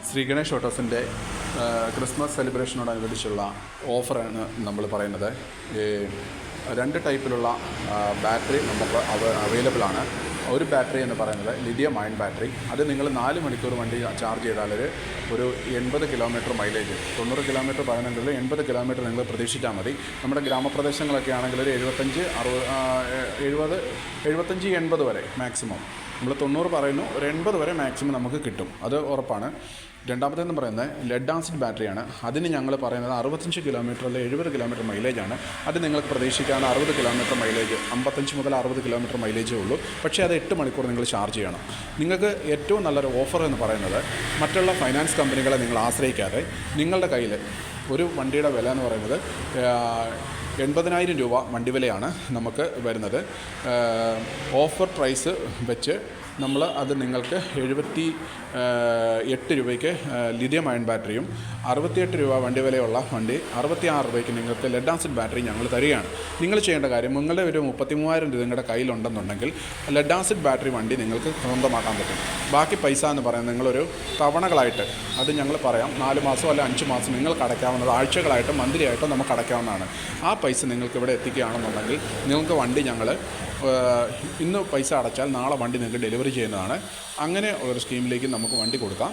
Shri Ganesh ഓട്ടോസിൻ്റെ Christmas സെലിബ്രേഷനോടനുബന്ധിച്ചുള്ള ഓഫറാണ് നമ്മൾ പറയുന്നത്. രണ്ട് ടൈപ്പിലുള്ള ബാറ്ററി നമുക്ക് അവൈലബിളാണ്. ഒരു ബാറ്ററി എന്ന് പറയുന്നത് ലിഥിയം അയൺ ബാറ്ററി. അത് നിങ്ങൾ 4 മണിക്കൂർ വണ്ടി ചാർജ് ചെയ്താൽ ഒരു 80 കിലോമീറ്റർ മൈലേജ്, 90 കിലോമീറ്റർ പറയുന്നുണ്ടെങ്കിൽ 80 കിലോമീറ്റർ നിങ്ങൾ പ്രതീക്ഷിച്ചാൽ മതി. നമ്മുടെ ഗ്രാമപ്രദേശങ്ങളൊക്കെ ആണെങ്കിൽ ഒരു 75-80 വരെ മാക്സിമം. നമ്മൾ 90 പറയുന്നു, ഒരു 80 വരെ മാക്സിമം നമുക്ക് കിട്ടും, അത് ഉറപ്പാണ്. രണ്ടാമത്തേന്ന് പറയുന്നത് ലെഡ് ആസിഡ് ബാറ്ററിയാണ്. അതിന് ഞങ്ങൾ പറയുന്നത് 65 കിലോമീറ്റർ അല്ലെങ്കിൽ 70 കിലോമീറ്റർ മൈലേജാണ്. അത് നിങ്ങൾക്ക് പ്രതീക്ഷിക്കാവുന്ന 60 കിലോമീറ്റർ മൈലേജ്, 55 മുതൽ 60 കിലോമീറ്റർ മൈലേജേ ഉള്ളൂ. പക്ഷേ അത് 8 മണിക്കൂർ നിങ്ങൾ ചാർജ് ചെയ്യണം. നിങ്ങൾക്ക് ഏറ്റവും നല്ലൊരു ഓഫർ എന്ന് പറയുന്നത്, മറ്റുള്ള ഫൈനാൻസ് കമ്പനികളെ നിങ്ങൾ ആശ്രയിക്കാതെ നിങ്ങളുടെ കയ്യിൽ ഒരു വണ്ടിയുടെ വില എന്ന് പറയുന്നത് 80,000 രൂപ വണ്ടി വിലയാണ് നമുക്ക് വരുന്നത്. ഓഫർ പ്രൈസ് വെച്ച് നമ്മൾ അത് നിങ്ങൾക്ക് 78 രൂപയ്ക്ക് ലിഥിയം അയൺ ബാറ്ററിയും 68 രൂപ വണ്ടി വിലയുള്ള വണ്ടി 66 രൂപയ്ക്ക് നിങ്ങൾക്ക് ലെഡ് ആസിഡ് ബാറ്ററി ഞങ്ങൾ തരികയാണ്. നിങ്ങൾ ചെയ്യേണ്ട കാര്യം, നിങ്ങളുടെ ഒരു 33,000 രൂപ നിങ്ങളുടെ കയ്യിലുണ്ടെന്നുണ്ടെങ്കിൽ ലെഡ് ആസിഡ് ബാറ്ററി വണ്ടി നിങ്ങൾക്ക് സ്വന്തമാക്കാൻ പറ്റും. ബാക്കി പൈസ എന്ന് പറയുന്നത് നിങ്ങളൊരു തവണകളായിട്ട്, അത് ഞങ്ങൾ പറയാം 4 മാസം അല്ല 5 മാസം നിങ്ങൾക്ക് അടയ്ക്കാവുന്നത്, ആഴ്ചകളായിട്ട് മന്ത്ലി ആയിട്ട് നമുക്ക് അടയ്ക്കാവുന്നതാണ്. ആ പൈസ നിങ്ങൾക്ക് ഇവിടെ എത്തിക്കുകയാണെന്നുണ്ടെങ്കിൽ നിങ്ങൾക്ക് വണ്ടി ഞങ്ങൾ ഇന്ന് പൈസ അടച്ചാൽ നാളെ വണ്ടി നിങ്ങൾക്ക് ഡെലിവറി ചെയ്യുന്നതാണ്. അങ്ങനെ ഒരു സ്കീമിലേക്ക് നമുക്ക് വണ്ടി കൊടുക്കാം.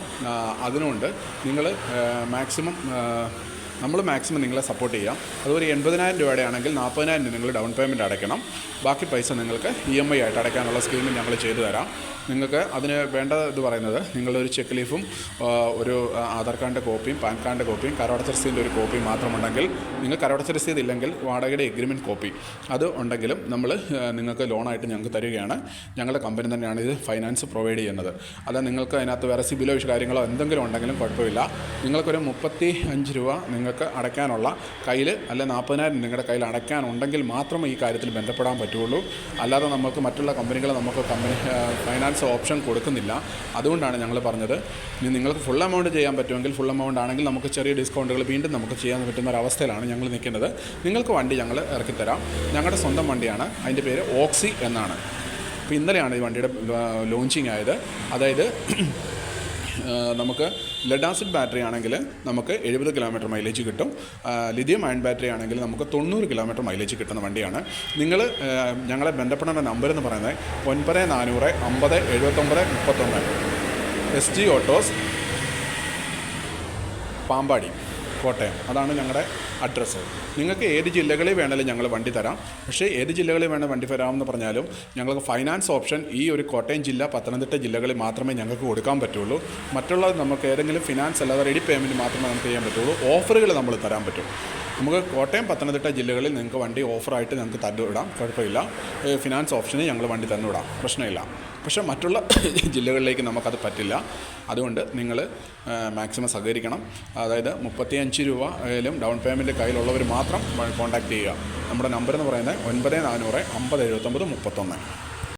അതിനുകൊണ്ട് നിങ്ങൾ നമ്മൾ മാക്സിമം നിങ്ങളെ സപ്പോർട്ട് ചെയ്യാം. അതൊരു 80,000 രൂപയുടെ ആണെങ്കിൽ 40,000 രൂപ നിങ്ങൾ ഡൗൺ പേയ്മെൻറ്റ് അടയ്ക്കണം. ബാക്കി പൈസ നിങ്ങൾക്ക് EMI ആയിട്ട് അടയ്ക്കാനുള്ള സ്കീം ഞങ്ങൾ ചെയ്തു തരാം. നിങ്ങൾക്ക് അതിന് വേണ്ട ഇത് പറയുന്നത്, നിങ്ങളൊരു ചെക്ക് ലീഫും ഒരു ആധാർ കാർഡിൻ്റെ കോപ്പിയും പാൻ കാർഡിൻ്റെ കോപ്പിയും കരമടച്ച രസീതിൻ്റെ ഒരു കോപ്പി മാത്രമുണ്ടെങ്കിൽ, നിങ്ങൾ കരമടച്ച രസീത് ഇല്ലെങ്കിൽ വാടകയുടെ എഗ്രിമെൻറ്റ് കോപ്പി അത് ഉണ്ടെങ്കിലും നമ്മൾ നിങ്ങൾക്ക് ലോണായിട്ട് ഞങ്ങൾക്ക് തരികയാണ്. ഞങ്ങളുടെ കമ്പനി തന്നെയാണ് ഇത് ഫൈനാൻസ് പ്രൊവൈഡ് ചെയ്യുന്നത്. അല്ല നിങ്ങൾക്ക് അതിനകത്ത് വേറെ സിബിലോ കാര്യങ്ങളോ എന്തെങ്കിലും ഉണ്ടെങ്കിലും കുഴപ്പമില്ല. നിങ്ങൾക്കൊരു 35 രൂപ നിങ്ങൾക്ക് അടയ്ക്കാനുള്ള കയ്യിൽ, അല്ല 40,000 നിങ്ങളുടെ കയ്യിൽ അടയ്ക്കാനുണ്ടെങ്കിൽ മാത്രമേ ഈ കാര്യത്തിൽ ബന്ധപ്പെടാൻ പറ്റുള്ളൂ. അല്ലാതെ നമുക്ക് മറ്റുള്ള കമ്പനികൾ നമുക്ക് ഫൈനാൻസ് ഓപ്ഷൻ കൊടുക്കുന്നില്ല. അതുകൊണ്ടാണ് ഞങ്ങൾ പറഞ്ഞത്, ഇനി നിങ്ങൾക്ക് ഫുൾ എമൗണ്ട് ചെയ്യാൻ പറ്റുമെങ്കിൽ ഫുൾ എമൗണ്ട് ആണെങ്കിൽ നമുക്ക് ചെറിയ ഡിസ്കൗണ്ടുകൾ വീണ്ടും നമുക്ക് ചെയ്യാൻ പറ്റുന്ന ഒരവസ്ഥയിലാണ് ഞങ്ങൾ നിൽക്കുന്നത്. നിങ്ങൾക്ക് വണ്ടി ഞങ്ങൾ ഇറക്കിത്തരാം. ഞങ്ങളുടെ സ്വന്തം വണ്ടിയാണ്, അതിൻ്റെ പേര് ഓക്സി എന്നാണ്. അപ്പോൾ ഇന്നലെയാണ് ഈ വണ്ടിയുടെ ലോഞ്ചിങ് ആയത്. അതായത് നമുക്ക് ലെഡ് ആസിഡ് ബാറ്ററി ആണെങ്കിൽ നമുക്ക് 70 കിലോമീറ്റർ മൈലേജ് കിട്ടും. ലിഥിയം അയൺ ബാറ്ററി ആണെങ്കിൽ നമുക്ക് 90 കിലോമീറ്റർ മൈലേജ് കിട്ടുന്ന വണ്ടിയാണ്. നിങ്ങൾ ഞങ്ങളെ ബന്ധപ്പെടേണ്ട നമ്പർ എന്ന് പറയുന്നത് 9400 50 79 31. SG autos, Pampady, Kottayam. അതാണ് ഞങ്ങളുടെ അഡ്രസ്സ്. നിങ്ങൾക്ക് ഏത് ജില്ലകളിൽ വേണമെങ്കിലും ഞങ്ങൾ വണ്ടി തരാം. പക്ഷേ ഏത് ജില്ലകളിൽ വേണം വണ്ടി തരാമെന്ന് പറഞ്ഞാലും ഞങ്ങൾക്ക് ഫൈനാൻസ് ഓപ്ഷൻ ഈ ഒരു കോട്ടയം ജില്ല, പത്തനംതിട്ട ജില്ലകളിൽ മാത്രമേ ഞങ്ങൾക്ക് കൊടുക്കാൻ പറ്റുള്ളൂ. മറ്റുള്ളത് നമുക്ക് ഏതെങ്കിലും ഫിനാൻസ് അല്ലാതെ റെഡി പേയ്മെൻറ്റ് മാത്രമേ നമുക്ക് ചെയ്യാൻ പറ്റുള്ളൂ. ഓഫറുകൾ നമ്മൾ തരാൻ പറ്റും. നമുക്ക് കോട്ടയം, പത്തനംതിട്ട ജില്ലകളിൽ നിങ്ങൾക്ക് വണ്ടി ഓഫറായിട്ട് ഞങ്ങൾക്ക് തന്നുവിടാം, കുഴപ്പമില്ല. ഫിനാൻസ് ഓപ്ഷന് ഞങ്ങൾ വണ്ടി തന്നുവിടാം, പ്രശ്നമില്ല. പക്ഷേ മറ്റുള്ള ജില്ലകളിലേക്ക് നമുക്കത് പറ്റില്ല. അതുകൊണ്ട് നിങ്ങൾ മാക്സിമം സഹകരിക്കണം. അതായത് 35 രൂപയിലും ഡൗൺ പേയ്മെൻറ്റ് കയ്യിലുള്ളവർ മാത്രം കോൺടാക്റ്റ് ചെയ്യുക. നമ്മുടെ നമ്പർ എന്ന് പറയുന്നത് 9400 50 79 31.